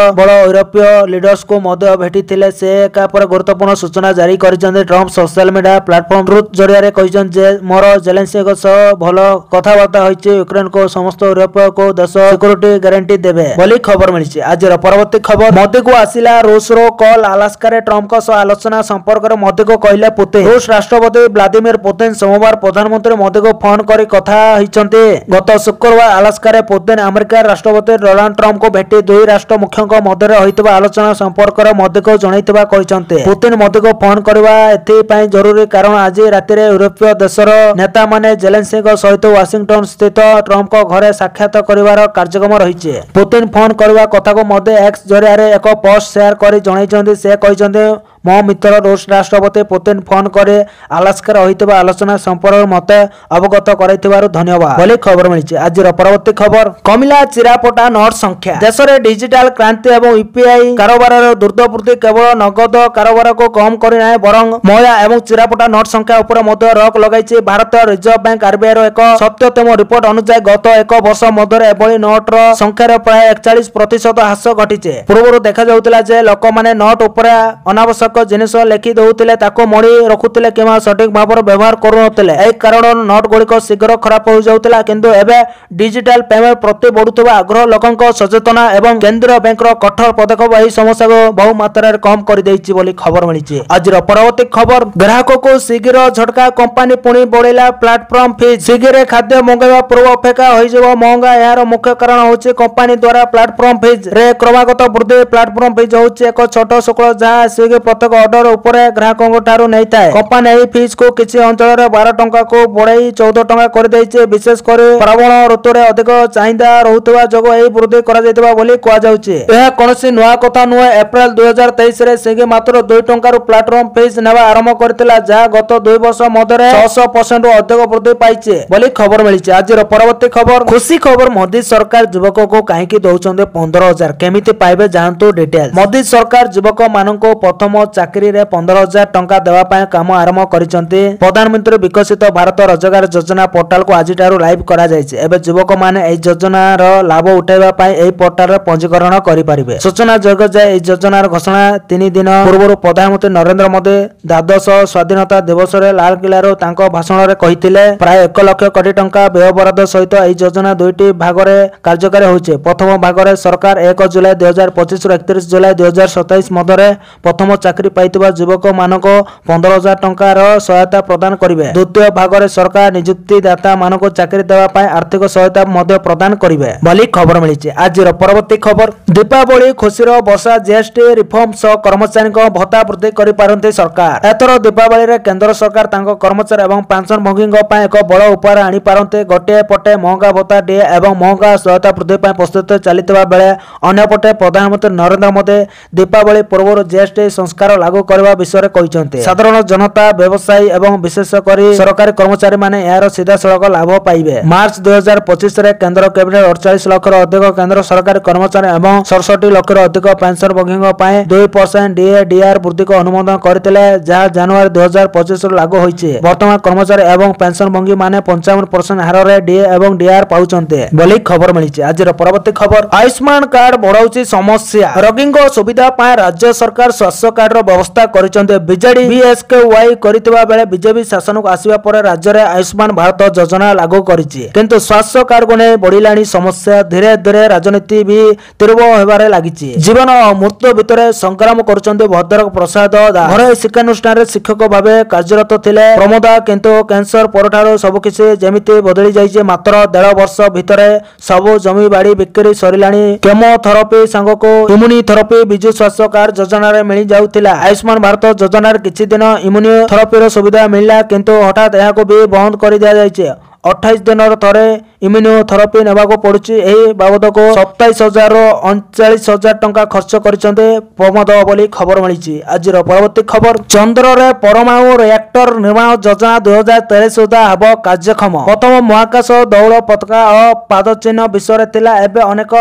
ୟୁରୋପୀୟ ଲିଡର୍ସଙ୍କୁ ମଧ୍ୟ ଭେଟିଥିଲେ। ସେ ଏକା ପରେ ଗୁରୁତ୍ୱପୂର୍ଣ୍ଣ ସୂଚନା ଜାରି କରିଛନ୍ତି। Trump social media platform truth ଜରିଆରେ କହିଛନ୍ତି ଯେ ମୋର ଜେଲେନ୍ସ୍କିଙ୍କ ସହ ଭଲ କଥାବାର୍ତ୍ତା ହୋଇଛି। ୟୁକ୍ରେନକୁ ସମସ୍ତ ୟୁରୋପୀୟ ଦେଶ ସିକ୍ୟୁରିଟି ଗ୍ୟାରେଣ୍ଟି ଦେବେ ବୋଲି ଖବର ମିଳିଛି। ଆଜିର ପରବର୍ତ୍ତୀ ଖବର, ମୋଦିକୁ ଆସିଲା ରୁଷର କଲ୍। ଆଲାସ୍କାରେ ଟ୍ରମ୍ପଙ୍କ ସହ ଆଲୋଚନା ସମ୍ପର୍କରେ ମୋଦିକୁ କହିଲେ ପୁତିନ। ରୁଷ ରାଷ୍ଟ୍ରପତି ଭ୍ଲାଦିମିର ପୁତିନ ସୋମବାର ପ୍ରଧାନମନ୍ତ୍ରୀ ମୋଦିକୁ ଫୋନ କରି କଥା ହୋଇଛନ୍ତି। ଗତ ଶୁକ୍ରବାର ଆଲାସ୍କାରେ ପୁତିନ ଆମେରିକା ରାଷ୍ଟ୍ରପତି ଡୋନାଲ୍ଡ ଟ୍ରମ୍ପଙ୍କୁ ଭେଟି ଦୁଇ ରାଷ୍ଟ୍ର ମୁଖ୍ୟଙ୍କ ମଧ୍ୟରେ ହୋଇଥିବା ଆଲୋଚନା ସମ୍ପର୍କରେ ମୋଦିଙ୍କୁ ଜଣାଇଥିବା କହିଛନ୍ତି। ପୁତିନ ମୋଦିଙ୍କୁ ଫୋନ କରିବା ଏଥିପାଇଁ ଜରୁରୀ କାରଣ ଆଜି ରାତିରେ ୟୁରୋପୀୟ ଦେଶର ନେତାମାନେ ଜେଲେନ୍ସ୍କିଙ୍କ ସହିତ ୱାସିଂଟନ ସ୍ଥିତ ଟ୍ରମ୍ପଙ୍କ ଘରେ ସାକ୍ଷାତ କରିବାର କାର୍ଯ୍ୟକ୍ରମ ରହିଛି। ପୁତିନ ଫୋନ କରିବା କଥାକୁ ମୋଦି ଏକ୍ସ ଜରିଆରେ ଏକ ପୋଷ୍ଟ ସେୟାର କରି ଜଣାଇଛନ୍ତି। ସେ କହିଛନ୍ତି, ମୋ ମିତ୍ର ରୁଷ ରାଷ୍ଟ୍ରପତି ପୁତିନ ଫୋନ କରି ଆଲାସ୍କାରେ ହୋଇଥିବା ଆଲୋଚନା ସମ୍ପର୍କରେ ମୋତେ ଅବଗତ କରାଇଥିବାରୁ ଧନ୍ୟବାଦ ବୋଲି ଖବର ମିଳିଛି। ଆଜିର ପରବର୍ତ୍ତୀ ଖବର, କମିଲା ଚିରାପଟା ନୋଟ ସଂଖ୍ୟା। ଦେଶରେ ଡିଜିଟାଲ କ୍ରାନ୍ତି ଏବଂ ୟୁପିଆଇ କାରବାରର ଦ୍ରୁତ ବୃଦ୍ଧି କେବଳ ନଗଦ କାରବାରକୁ କମ କରିନାହିଁ ବରଂ ମଇଳା ଏବଂ ଚିରାପଟା ନୋଟ ସଂଖ୍ୟା ଉପରେ ମଧ୍ୟ ରୋକ ଲଗାଇଛି। ଭାରତୀୟ ରିଜର୍ଭ ବ୍ୟାଙ୍କ ଆରବିଆଇର ଏକ 77ତମ ରିପୋର୍ଟ ଅନୁଯାୟୀ ଗତ ଏକ ବର୍ଷ ମଧ୍ୟରେ ଏଭଳି ନୋଟର ସଂଖ୍ୟାରେ ପ୍ରାୟ 41% ହ୍ରାସ ଘଟିଛି। ପୂର୍ବରୁ ଦେଖାଯାଉଥିଲା ଯେ ଲୋକମାନେ ନୋଟ ଉପରେ ଅନାବଶ୍ୟକ ଜିନିଷ ଲେଖି ଦେଉଥିଲେ, ତାକୁ ମୋଡ଼ି ରଖୁଥିଲେ କିମ୍ବା ସଠିକ ଭାବରେ ବ୍ୟବହାର କରୁନଥିଲେ। ଏହି କାରଣରୁ ନୋଟ ଗୁଡ଼ିକ ଶୀଘ୍ର ଖରାପ ହୋଇଯାଉଥିଲା। କିନ୍ତୁ ଏବେ ଡିଜିଟାଲ ପେମେଣ୍ଟ ପ୍ରତି ବଢୁଥିବା ଆଗ୍ରହ, ଲୋକଙ୍କ ସଚେତନା ଏବଂ କେନ୍ଦ୍ରୀୟ ବ୍ୟାଙ୍କର କଠୋର ପଦକ୍ଷେପ ଏହି ସମସ୍ୟାକୁ ବହୁ ମାତ୍ରାରେ କମ କରିଦେଇଛି ବୋଲି ଖବର ମିଳିଛି। ଆଜିର ପରବର୍ତ୍ତୀ ଖବର, ଗ୍ରାହକଙ୍କୁ ସ୍ୱିଗିର ଝଟକା, କମ୍ପାନୀ ପୁଣି ବଢ଼େଇଲା ପ୍ଲାଟଫର୍ମ ଫିଜ୍। ସ୍ୱିଗିରେ ଖାଦ୍ୟ ମଗାଇବା ପୂର୍ବ ଅପେକ୍ଷା ହୋଇଯିବ ମହଙ୍ଗା। ଏହାର ମୁଖ୍ୟ କାରଣ ହେଉଛି କମ୍ପାନୀ ଦ୍ୱାରା ପ୍ଲାଟଫର୍ମ ଫିଜ୍ ରେ କ୍ରମାଗତ ବୃଦ୍ଧି। ପ୍ଲାଟଫର୍ମ ଫିଜ୍ ହେଉଛି ଏକ ଛୋଟ ଶୁଳ୍କ ଯାହା ସ୍ୱିଗି ପ୍ରତ୍ୟେକ ଅର୍ଡର ଉପରେ ଗ୍ରାହକଙ୍କ ଠାରୁ ନେଇଥାଏ। କମ୍ପାନୀ ଏହି ଫିଜ୍ କୁ କିଛି ଅଞ୍ଚଳରେ 12 ଟଙ୍କାକୁ ବଢ଼ାଇ 14 ଟଙ୍କା କରିଦେଇଛି। ବିଶେଷ କରି ଶ୍ରାବଣ ଋତୁରେ ଅଧିକ ଚାହିଦା ରହୁଥିବା ଯୋଗୁଁ ଏହି ବୃଦ୍ଧି କରାଯାଇଥିବା ବୋଲି କୁହାଯାଉଛି। ଏହା କୌଣସି ନୂଆ କଥା ନୁହେଁ। ଏପ୍ରିଲ 2023ରେ ସ୍ୱିଗି ମାତ୍ର 2 ଟଙ୍କାରୁ ପ୍ଲାଟଫର୍ମ ଫିଜ୍ ନେବା ଆରମ୍ଭ କରିଥିଲା, ଯାହା ଗତ 2 ବର୍ଷ ମଧ୍ୟରେ 600% ରୁ ଅଧିକ ବୃଦ୍ଧି ପାଇଛି ବୋଲି ଖବର ମିଳିଛି। ଆଜିର ପରବର୍ତ୍ତୀ ଖବର, ଖୁସି ଖବର, ମୋଦି ସରକାର ଯୁବକଙ୍କୁ କାହିଁକି ଦଉଛନ୍ତି 15,000, କେମିତି ପାଇବେ ଜାଣନ୍ତୁ ଡିଟେଲ୍ସ। ମୋଦି ସରକାର ଯୁବକ ମାନଙ୍କୁ ପ୍ରଥମ ଚାକିରିରେ 15,000 ଟଙ୍କା ଦେବା ପାଇଁ କାମ ଆରମ୍ଭ କରିଛନ୍ତି। ପ୍ରଧାନମନ୍ତ୍ରୀ ବିକଶିତ ଭାରତ ରୋଜଗାର ଯୋଜନା ପୋର୍ଟାଲକୁ ଆଜିଠାରୁ ଲାଇଭ୍ କରାଯାଇଛି। ଏବେ ଯୁବକମାନେ ଏହି ଯୋଜନାର ଲାଭ ଉଠାଇବା ପାଇଁ ଏହି ପୋର୍ଟାଲରେ ପଞ୍ଜୀକରଣ କରିପାରିବେ। ସୂଚନାଯୋଗ୍ୟ ଯେ ଏହି ଯୋଜନାର ଘୋଷଣା 3 ଦିନ ପୂର୍ବରୁ ପ୍ରଧାନମନ୍ତ୍ରୀ ନରେନ୍ଦ୍ର ମୋଦି ଦ୍ୱାଦଶ ସ୍ୱାଧୀନତା ଦିବସରେ ଲାଲକିଲ୍ଲାରୁ ତାଙ୍କ ଭାଷଣରେ କହିଥିଲେ। ପ୍ରାୟ 1 ଲକ୍ଷ କୋଟି ଟଙ୍କା ବ୍ୟୟବରାଦ ସହିତ ଏହି ଯୋଜନା 2ଟି ଭାଗରେ କାର୍ଯ୍ୟକାରୀ ହେଉଛି। ପ୍ରଥମ ଭାଗରେ ସରକାର 1 ଜୁଲାଇ 2025 ରୁ 31 ଜୁଲାଇ 2027 ମଧ୍ୟରେ ପ୍ରଥମ ଚାକିରି ପାଇଥିବା ଯୁବକମାନଙ୍କୁ 15,000 ଟଙ୍କାର ସହାୟତା ପ୍ରଦାନ କରିବେ। ଦ୍ୱିତୀୟ ଭାଗରେ ସରକାର ନିଯୁକ୍ତିଦାତା ମାନଙ୍କୁ ଚାକିରି ଦେବା ପାଇଁ ଆର୍ଥିକ ସହାୟତା ମଧ୍ୟ ପ୍ରଦାନ କରିବେ ବୋଲି ଖବର ମିଳିଛି। ଆଜିର ପରବର୍ତ୍ତୀ ଖବର, ଦୀପାବଳି ଖୁସିର ବର୍ଷା, ଜିଏସଟି ରିଫର୍ମ ସହ କର୍ମଚାରୀଙ୍କ ଭତ୍ତା ବୃଦ୍ଧି କରିପାରନ୍ତି ସରକାର। ଏଥର ଦୀପାବଳିରେ କେନ୍ଦ୍ର ସରକାର ତାଙ୍କ କର୍ମଚାରୀ ଏବଂ ପେନସନଭୋଗୀଙ୍କ ପାଇଁ ଏକ ବଡ଼ ଉପହାର ଆଣିପାରନ୍ତି। ଗୋଟିଏ ପଟେ ମହଙ୍ଗା ଭତ୍ତା ଡିଏ ଏବଂ ମହଙ୍ଗା ସହାୟତା ବୃଦ୍ଧି ପାଇଁ ପ୍ରସ୍ତୁତି ଚାଲିଥିବା ବେଳେ ଅନ୍ୟପଟେ ପ୍ରଧାନମନ୍ତ୍ରୀ ନରେନ୍ଦ୍ର ମୋଦି ଦୀପାବଳି ପୂର୍ବରୁ ଜିଏସଟି ସଂସ୍କାର ଲାଗୁ କରିବା ବିଷୟରେ କହିଛନ୍ତି। ସାଧାରଣ ଜନତା, ବ୍ୟବସାୟୀ ଏବଂ ବିଶେଷ କରି ସରକାରୀ କର୍ମଚାରୀମାନେ ଏହାର ସିଧାସଳଖ ଲାଭ ପାଇବେ। ମାର୍ଚ୍ଚ 2025ରେ କେନ୍ଦ୍ର କ୍ୟାବିନେଟ୍ 48 ଲକ୍ଷରୁ ଅଧିକ କେନ୍ଦ୍ର ସରକାରୀ କର୍ମଚାରୀ ଏବଂ 67 ଲକ୍ଷରୁ ଅଧିକ ପେନସନଭୋଗୀଙ୍କ ପାଇଁ 2% ଡିଏ ଡିଆର ବୃଦ୍ଧିକୁ ଅନୁମୋଦନ କରିଥିଲେ, ଯାହା ଜାନୁଆରୀ 2025ରୁ ଲାଗୁ ହୋଇଛି। ବର୍ତ୍ତମାନ କର୍ମଚାରୀ ଏବଂ ପେନସନଭୋଗୀ ମାନେ 55% ହାରରେ ଡିଏ ଏବଂ ଡିଆର ପାଉଛନ୍ତି ବୋଲି ଖବର ମିଳିଛି। ଆଜିର ପରବର୍ତ୍ତୀ ଖବର, ଆୟୁଷ୍ମାନ କାର୍ଡ ବଢାଉଛି ସମସ୍ୟା। ରୋଗୀଙ୍କ ସୁବିଧା ପାଇଁ ରାଜ୍ୟ ସରକାର ସ୍ୱାସ୍ଥ୍ୟ କାର୍ଡର ବ୍ୟବସ୍ଥା କରିଛନ୍ତି। ବିଜେଡି ବିଏସକେୱାଇ କରିଥିବା ବେଳେ ବିଜେପି ଶାସନକୁ ଆସିବା ପରେ ରାଜ୍ୟରେ ଆୟୁଷ୍ମାନ ଭାରତ ଯୋଜନା ଲାଗୁ କରିଛି। କିନ୍ତୁ ସ୍ୱାସ୍ଥ୍ୟ କାର୍ଡକୁ ନେଇ ବଢିଲାଣି ସମସ୍ୟା। ଧୀରେ ଧୀରେ ରାଜନୀତି ବି ତୀବ୍ର ହେବାରେ ଲାଗିଛି। ଜୀବନ ଓ ମୃତ୍ୟୁ ଭିତରେ ସଂଗ୍ରାମ କରୁଛନ୍ତି ଭଦ୍ରକ ପ୍ରସାଦ ଦାସ। ଘରୋଇ ଶିକ୍ଷାନୁଷ୍ଠାନରେ ଶିକ୍ଷକ ଭାବେ କାର୍ଯ୍ୟରତ ଥିଲେ ପ୍ରମୋଦା, କିନ୍ତୁ କ୍ୟାନ୍ସର ପରଠାରୁ ସବୁକିଛି ଯେମିତି ବଦଳି ଯାଇଛି। ମାତ୍ର 1.5 ବର୍ଷ ଭିତରେ ସବୁ ଜମି ବାଡି ବିକ୍ରି ସରିଲାଣି। କେମୋଥେରାପି ସାଙ୍ଗକୁ ଇମ୍ୟୁନିଥେରାପି ବିଜୁ ସ୍ୱାସ୍ଥ୍ୟ କାର୍ଡ ଯୋଜନାରେ ମିଳି ଯାଉଥିଲା। ଆୟୁଷ୍ମାନ ଭାରତ ଯୋଜନାରେ କିଛି ଦିନ ଇମ୍ୟୁନିଥେରାପିର ସୁବିଧା ମିଳିଲା, କିନ୍ତୁ ହଠାତ୍ ଏହାକୁ ବି ବନ୍ଦ କରି ଦିଆଯାଇଛି। 28 ଦିନର ଥରେ ଇମ୍ୟୁନୋଥେରାପି ନେବାକୁ ପଡୁଛି। ଏହି ବାବଦକୁ 27,000 ରୁ 39,000 ଟଙ୍କା ଖର୍ଚ୍ଚ କରିଛନ୍ତି ପ୍ରମୋଦ ବୋଲି ଖବର ମିଳିଛି। ଆଜିର ପରବର୍ତ୍ତୀ ଖବର, ଚନ୍ଦ୍ରରେ ପରମାଣୁ ରିଆକ୍ଟର ନିର୍ମାଣ ଯୋଜନା 2023 ସୁଦ୍ଧା ହେବ କାର୍ଯ୍ୟକ୍ଷମ। ପ୍ରଥମ ମହାକାଶ ଦୌଡ଼ ପତାକା ଓ ପାଦଚିହ୍ନ ବିଷୟରେ ଥିଲା। ଏବେ ଅନେକ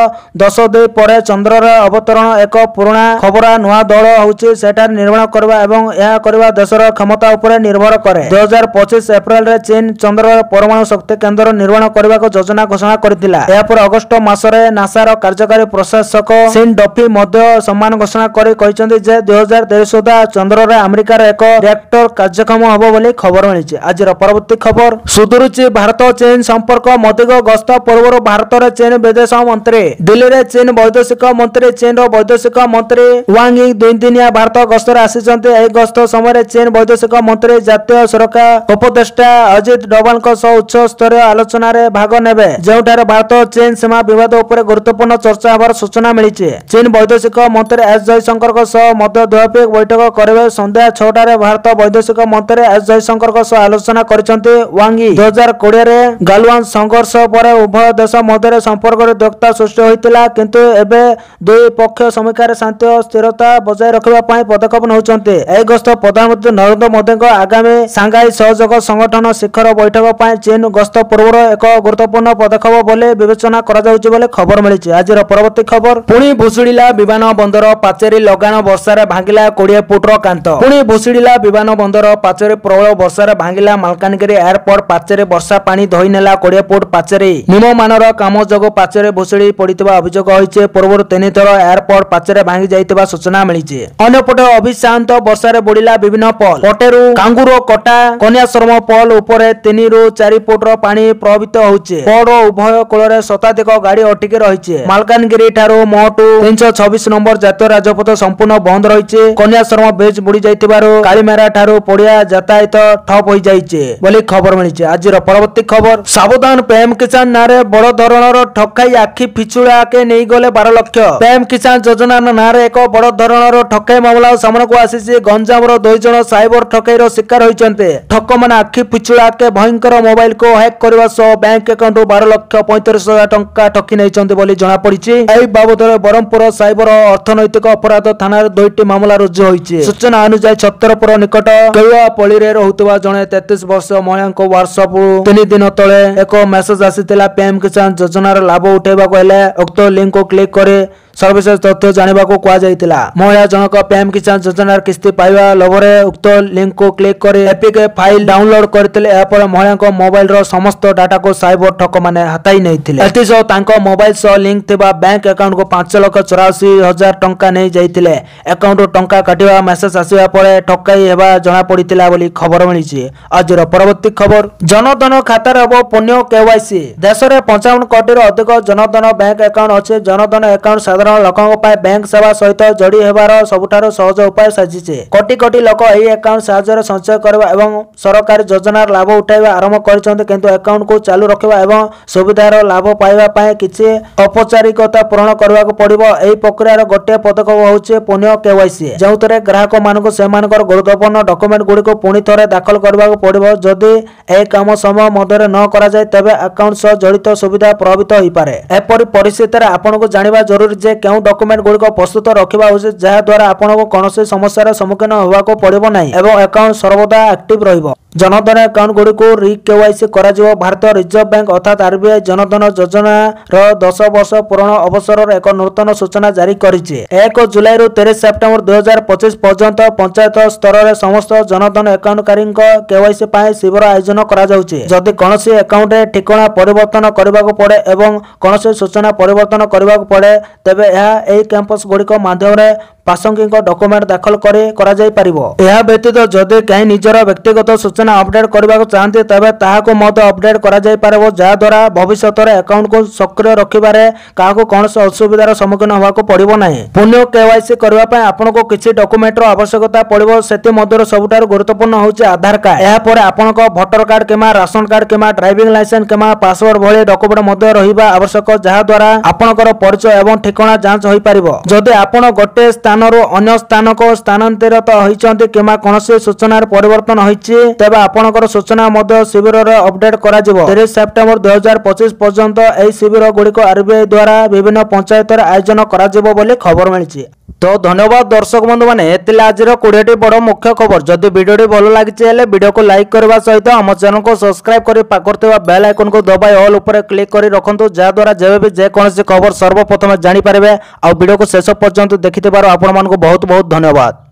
ଦଶନ୍ଧି ପରେ ଚନ୍ଦ୍ରରେ ଅବତରଣ ଏକ ପୁରୁଣା ଖବର। ନୂଆ ଦୌଡ଼ ହେଉଛି ସେଠାରେ ନିର୍ମାଣ କରିବା ଏବଂ ଏହା କରିବା ଦେଶର କ୍ଷମତା ଉପରେ ନିର୍ଭର କରେ। 2025 ଏପ୍ରିଲରେ ଚୀନ ଚନ୍ଦ୍ରରେ ପରମାଣୁ ଶକ୍ତି କେନ୍ଦ୍ର ନିର୍ମାଣ କରିବାକୁ ଯୋଜନା ଘୋଷଣା କରିଥିଲା। ଏହାପରେ ଅଗଷ୍ଟ ମାସରେ ନାସାର କାର୍ଯ୍ୟକାରୀ ପ୍ରଶାସକ ସିନ୍ ଡଫି ମଧ୍ୟ ସମ୍ମାନ ଘୋଷଣା କରି କହିଛନ୍ତି ଯେ 2023 ସୁଦ୍ଧା ଚନ୍ଦ୍ରରେ ଆମେରିକାର ଏକ ରିଆକ୍ଟର କାର୍ଯ୍ୟକ୍ଷମ ହେବ ବୋଲି ଖବର ମିଳିଛି। ଆଜିର ପରବର୍ତ୍ତୀ ଖବର ସୁଧୁରୁଛି ଭାରତ ଚୀନ ସମ୍ପର୍କ। ମୋଦିଙ୍କ ଗସ୍ତ ପୂର୍ବରୁ ଭାରତରେ ଚୀନ ବିଦେଶ ମନ୍ତ୍ରୀ। ଦିଲ୍ଲୀରେ ଚୀନ ବୈଦେଶିକ ମନ୍ତ୍ରୀ ଚୀନର ବୈଦେଶିକ ମନ୍ତ୍ରୀ ୱାଙ୍ଗ ଇ ଦୁଇଦିନିଆ ଭାରତ ଗସ୍ତରେ ଆସିଛନ୍ତି। ଏହି ଗସ୍ତ ସମୟରେ ଚୀନ ବୈଦେଶିକ ମନ୍ତ୍ରୀ ଜାତୀୟ ସୁରକ୍ଷା ଉପଦେଷ୍ଟା ଅଜିତ ଡୋଭାଲଙ୍କ ସହ ଉଚ୍ଚ ସ୍ତରୀୟ ଆଲୋଚନାରେ ଭାଗ ନେବେ, ଯେଉଁଠାରେ ଭାରତ ଚୀନ ସୀମା ବିବାଦ ଉପରେ ଗୁରୁତ୍ୱପୂର୍ଣ୍ଣ ଚର୍ଚ୍ଚା ହେବାର ସୂଚନା ମିଳିଛି। ଚୀନ ବୈଦେଶିକ ମନ୍ତ୍ରୀ ଏସ୍ ଜୟଶଙ୍କରଙ୍କ ସହ ମଧ୍ୟ ଦ୍ୱିପାକ୍ଷିକ ବୈଠକ କରିବେ। ସନ୍ଧ୍ୟା 6ଟାରେ ଭାରତ ବୈଦେଶିକ ମନ୍ତ୍ରୀ ଏସ୍ ଜୟଶଙ୍କରଙ୍କ ସହ ଆଲୋଚନା କରିଛନ୍ତି ୱାଙ୍ଗ ଇ। 2020ରେ ଗାଲୱାନ ସଂଘର୍ଷ ପରେ ଉଭୟ ଦେଶ ମଧ୍ୟରେ ସମ୍ପର୍କରେ ଦ୍ୱନ୍ଦ୍ୱ ସୃଷ୍ଟି ହୋଇଥିଲା, କିନ୍ତୁ ଏବେ ଦୁଇ ପକ୍ଷ ସମୀକ୍ଷାରେ ଶାନ୍ତି ଓ ସ୍ଥିରତା ବଜାୟ ରଖିବା ପାଇଁ ପଦକ୍ଷେପ ନେଉଛନ୍ତି। ଏହି ଗସ୍ତ ପ୍ରଧାନମନ୍ତ୍ରୀ ନରେନ୍ଦ୍ର ମୋଦିଙ୍କ ଆଗାମୀ ସାଂଘାଇ ସହଯୋଗ ସଂଗଠନ ଶିଖର ବୈଠକ ପାଇଁ ଚୀନ ଗସ୍ତ ପୂର୍ବରୁ ଏକ ଗୁରୁତ୍ୱପୂର୍ଣ୍ଣ ପଦକ୍ଷେପ ବୋଲି ବିବେଚନା କରାଯାଉଛି ବୋଲି ଖବର ମିଳିଛି। ଆଜିର ପରବର୍ତ୍ତୀ ଖବର ପୁଣି ଭୁଷୁଡ଼ିଲା ବିମାନ ବନ୍ଦର ପାଚେରୀ। ଲଗାଣ ବର୍ଷାରେ ଭାଙ୍ଗିଲା 20 ଫୁଟର କାନ୍ଥ। ପୁଣି ଭୁଷୁଡ଼ିଲା ବିମାନ ବନ୍ଦର ପାଚେରୀ। ପ୍ରବଳ ବର୍ଷାରେ ଭାଙ୍ଗିଲା ମାଲକାନଗିରି ଏୟାରପୋର୍ଟ ପାଚେରୀ। ବର୍ଷା ପାଣି ଧୋଇ ନେଲା 20 ଫୁଟ ପାଚେରୀ। ନିମ୍ନମାନର କାମ ଯୋଗୁଁ ପାଚେରୀ ଭୁଷୁଡ଼ି ପଡ଼ିଥିବା ଅଭିଯୋଗ ହୋଇଛି। ପୂର୍ବରୁ 3 ଥର ଏୟାରପୋର୍ଟ ପାଚେରୀ ଭାଙ୍ଗି ଯାଇଥିବା ସୂଚନା ମିଳିଛି। ଅନ୍ୟପଟେ ଅଭିଶାନ୍ତ ବର୍ଷାରେ ବୁଡ଼ିଲା ବିଭିନ୍ନ ପୋଲ। ପଟେରୁ କାଙ୍ଗୁର କଟା କନ୍ୟାଶ୍ରମ ପୋଲ ଉପରେ 3 ରୁ 4 ଫୁଟର ପାଣି ପ୍ରବାହିତ ହେଉଛି। ପୋଲର ଉଭୟ କୂଳରେ ଶତାଧିକ ଗାଡ଼ି ଅଟକି ରହିଛି। ମାଲକାନଗିରି ଠାରୁ ମୋଟୁ 326 ନମ୍ବର ଜାତୀୟ ରାଜପଥ ସମ୍ପୂର୍ଣ୍ଣ ବନ୍ଦ ରହିଛି। କନ୍ୟାଶ୍ରମ ବ୍ରିଜ୍ ବୁଡ଼ି ଯାଇଥିବାରୁ କାଳିମେରା ଠାରୁ ପଡ଼ିଆ ଯାତାୟାତ ଠପ୍ ହୋଇଯାଇଛି ବୋଲି ଖବର ମିଳିଛି। ଆଜିର ପରବର୍ତ୍ତୀ ଖବର ସାବଧାନ ପିଏମ୍ କିଷାନ ନାଁରେ ବଡ଼ ଧରଣର ଠକାଇ। ଆଖି ପିଛୁଳାକେ ନେଇଗଲେ 12 ଲକ୍ଷ। ପିଏମ୍ କିଷାନ ଯୋଜନା ନାଁରେ ଏକ ବଡ଼ ଧରଣର ଠକାଇ ମାମଲା ସାମନାକୁ ଆସିଛି। ଗଞ୍ଜାମର 2 ଜଣ ସାଇବର ଠକାଇର ଶିକାର ହୋଇଛନ୍ତି। ଠକମାନେ ଆଖି ପିଛୁଳାକେ ଭୟଙ୍କର ମୋବାଇଲକୁ ହ୍ୟାକ୍ କରିବା ସହ ବ୍ୟାଙ୍କ ଆକାଉଣ୍ଟରୁ 12,35,000 ଟଙ୍କା ଠକି ନେଇଛନ୍ତି ବୋଲି ଜଣାପଡ଼ିଛି। ଏହି ବାବଦରେ ବ୍ରହ୍ମପୁର ସାଇବର ଅର୍ଥନୈତିକ ଅପରାଧ ଥାନାରେ 2ଟି ମାମଲା ରୁଜୁ ହୋଇଛି। ସୂଚନା ଅନୁଯାୟୀ ଛତ୍ରପୁର ନିକଟ କେଉଆପଲ୍ଲୀରେ ରହୁଥିବା ଜଣେ 33 ବର୍ଷୀୟ ମହିଳାଙ୍କ ହ୍ୱାଟ୍ସଆପରୁ 3 ଦିନ ତଳେ ଏକ ମେସେଜ ଆସିଥିଲା। ପିଏମ୍ କିଷାନ ଯୋଜନାର ଲାଭ ଉଠାଇବାକୁ ହେଲେ ଉକ୍ତ ଲିଙ୍କକୁ କ୍ଲିକ୍ କରି ସର୍ଭିସେସ ତଥ୍ୟ ଜାଣିବାକୁ କୁହାଯାଇଥିଲା। ମହିଳା ଜଣକ ପିଏମ୍ କିଷାନ ଯୋଜନାର କିସ୍ତି ପାଇବା ଲୋଭରେ ଉକ୍ତ ଲିଙ୍କକୁ କ୍ଲିକ୍ କରି ଏପିକେ ଫାଇଲ ଡାଉନଲୋଡ କରିଥିଲେ। ଏହାପରେ ମହିଳାଙ୍କ ମୋବାଇଲର ସମସ୍ତ ଡାଟାକୁ ସାଇବର ଠକମାନେ ହାତାଇ ନେଇଥିଲେ। ଏଥିସହ ତାଙ୍କ ମୋବାଇଲ ସହ ଲିଙ୍କ ଥିବା ବ୍ୟାଙ୍କ ଆକାଉଣ୍ଟକୁ 5,84,000 ଟଙ୍କା ନେଇ ଯାଇଥିଲେ। ଆକାଉଣ୍ଟରୁ ଟଙ୍କା କାଟିବା ମେସେଜ ଆସିବା ପରେ ଠକାଇ ହେବା ଜଣାପଡ଼ିଥିଲା ବୋଲି ଖବର ମିଳିଛି। ଆଜିର ପରବର୍ତ୍ତୀ ଖବର ଜନଧନ ଖାତାରେ ହେବ ପୁଣ୍ୟ କେୱାଇସି। ଦେଶରେ 55 କୋଟିରୁ ଅଧିକ ଜନଧନ ବ୍ୟାଙ୍କ ଆକାଉଣ୍ଟ ଅଛି। ଜନଧନ ଆକାଉଣ୍ଟ ସାଧାରଣ ଲୋକଙ୍କ ପାଇଁ ବ୍ୟାଙ୍କ ସେବା ସହିତ ଯୋଡ଼ି ହେବାର ସବୁଠାରୁ ସହଜ ଉପାୟ ସାଜିଛି। କୋଟି କୋଟି ଲୋକ ଏହି ଆକାଉଣ୍ଟ ସାହାଯ୍ୟରେ ସଞ୍ଚୟ କରିବା ଏବଂ ସରକାରୀ ଯୋଜନାର ଲାଭ ଉଠାଇବା ଆରମ୍ଭ କରିଛନ୍ତି, କିନ୍ତୁ ଆକାଉଣ୍ଟକୁ ଚାଲୁ ରଖିବା ଏବଂ ସୁବିଧାର ଲାଭ ପାଇବା ପାଇଁ କିଛି ଔପଚାରିକତା ପୂରଣ କରିବାକୁ ପଡ଼ିବ। ଏହି ପ୍ରକ୍ରିୟାର ଗୋଟିଏ ପଦକ୍ଷେପ ହେଉଛି ପୁଣ୍ୟ କେୱାଇସି, ଯେଉଁଥିରେ ଗ୍ରାହକମାନଙ୍କୁ ସେମାନଙ୍କର ଗୁରୁତ୍ୱପୂର୍ଣ୍ଣ ଡକୁମେଣ୍ଟ ଗୁଡ଼ିକୁ ପୁଣି ଥରେ ଦାଖଲ କରିବାକୁ ପଡ଼ିବ। ଯଦି ଏହି କାମ ସମୟ ମଧ୍ୟରେ ନ କରାଯାଏ ତେବେ ଆକାଉଣ୍ଟ ସହ ଜଡ଼ିତ ସୁବିଧା ପ୍ରଭାବିତ ହୋଇପାରେ। ଏପରି ପରିସ୍ଥିତିରେ ଆପଣଙ୍କୁ ଜାଣିବା ଜରୁରୀ ଯେ କେଉଁ ଡକୁମେଣ୍ଟ ଗୁଡ଼ିକ ପ୍ରସ୍ତୁତ ରଖିବା ଉଚିତ, ଯାହା ଦ୍ୱାରା ଆପଣଙ୍କୁ କୌଣସି ସମସ୍ୟାର ସମ୍ମୁଖୀନ ହେବାକୁ ପଡ଼ିବ ନାହିଁ ଏବଂ ଆକାଉଣ୍ଟ ସର୍ବଦା ଆକ୍ଟିଭ ରହିବ। ଜନଧନ ଆକାଉଣ୍ଟ ଗୁଡ଼ିକୁ ରି-କେୱାଇସି କରାଯିବ। ଭାରତୀୟ ରିଜର୍ଭ ବ୍ୟାଙ୍କ ଅର୍ଥାତ୍ ଆରବିଆଇ ଜନଧନ ଯୋଜନାର 10 ବର୍ଷ ପୂରଣ ଅବସରରେ ଏକ ନୂତନ ସୂଚନା ଜାରି କରିଛି। 1 ଜୁଲାଇରୁ 30 ସେପ୍ଟେମ୍ବର 2025 ପର୍ଯ୍ୟନ୍ତ ପଞ୍ଚାୟତ ସ୍ତରରେ ସମସ୍ତ ଜନଧନ ଆକାଉଣ୍ଟକାରୀଙ୍କ କେୱାଇସି ପାଇଁ ଶିବିର ଆୟୋଜନ କରାଯାଉଛି। ଯଦି କୌଣସି ଆକାଉଣ୍ଟରେ ଠିକଣା ପରିବର୍ତ୍ତନ କରିବାକୁ ପଡ଼େ ଏବଂ କୌଣସି ସୂଚନା ପରିବର୍ତ୍ତନ କରିବାକୁ ପଡ଼େ ତେବେ ଏହା ଏହି କ୍ୟାମ୍ପସ ଗୁଡ଼ିକ ମାଧ୍ୟମରେ ପ୍ରାସଙ୍ଗିକ ଡକୁମେଣ୍ଟ ଦାଖଲ କରି କରାଯାଇପାରିବ। ଏହା ବ୍ୟତୀତ ଯଦି କେହି ନିଜର ବ୍ୟକ୍ତିଗତ ସୂଚନା ଅପଡେଟ୍ କରିବାକୁ ଚାହାନ୍ତି ତେବେ ତାହାକୁ ମଧ୍ୟ ଅପଡେଟ୍ କରାଯାଇପାରିବ, ଯାହାଦ୍ୱାରା ଭବିଷ୍ୟତରେ ଆକାଉଣ୍ଟକୁ ସକ୍ରିୟ ରଖିବାରେ କାହାକୁ କୌଣସି ଅସୁବିଧାର ସମ୍ମୁଖୀନ ହେବାକୁ ପଡ଼ିବ ନାହିଁ। ପୁଣ୍ୟ କେୱାଇସି କରିବା ପାଇଁ ଆପଣଙ୍କୁ କିଛି ଡକୁମେଣ୍ଟର ଆବଶ୍ୟକତା ପଡ଼ିବ। ସେଥିମଧ୍ୟରୁ ସବୁଠାରୁ ଗୁରୁତ୍ୱପୂର୍ଣ୍ଣ ହେଉଛି ଆଧାର କାର୍ଡ। ଏହାପରେ ଆପଣଙ୍କ ଭୋଟର କାର୍ଡ କିମ୍ବା ରାସନ କାର୍ଡ କିମ୍ବା ଡ୍ରାଇଭିଂ ଲାଇସେନ୍ସ କିମ୍ବା ପାସପୋର୍ଟ ଭଳି ଡକୁମେଣ୍ଟ ମଧ୍ୟ ରହିବା ଆବଶ୍ୟକ, ଯାହାଦ୍ୱାରା ଆପଣଙ୍କର ପରିଚୟ ଏବଂ ଠିକଣା ଯାଞ୍ଚ ହୋଇପାରିବ। ଯଦି ଆପଣ ଗୋଟିଏ ସ୍ଥାନରୁ ଅନ୍ୟ ସ୍ଥାନକୁ ସ୍ଥାନାନ୍ତରିତ ହୋଇଛନ୍ତି କିମ୍ବା କୌଣସି ସୂଚନାର ପରିବର୍ତ୍ତନ ହୋଇଛି ତେବେ ଆପଣଙ୍କର ସୂଚନା ମଧ୍ୟ ଶିବିରରେ ଅପଡେଟ୍ କରାଯିବ। 30 ସେପ୍ଟେମ୍ବର 2025 ପର୍ଯ୍ୟନ୍ତ ଏହି ଶିବିର ଗୁଡ଼ିକ ଆରବିଆଇ ଦ୍ୱାରା ବିଭିନ୍ନ ପଞ୍ଚାୟତରେ ଆୟୋଜନ କରାଯିବ ବୋଲି ଖବର ମିଳିଛି। तो धन्यवाद दर्शक बंधु मैंने एतिला आजिर 20टी बड़ मुख्य खबर। जदि वीडियोटी भल लगी हेले वीडियो को लाइक करने सहित आम चैनल को सब्सक्राइब कर पाखर बेल आइकन को दबाई ऑल उपर क्लिक कर रखु, जहाद्वारा जब भी जेकोसी खबर सर्वप्रथम जानीपारे। आ वीडियो को शेष पर्यंत देखिथिबार आपण मानकु बहुत बहुत धन्यवाद।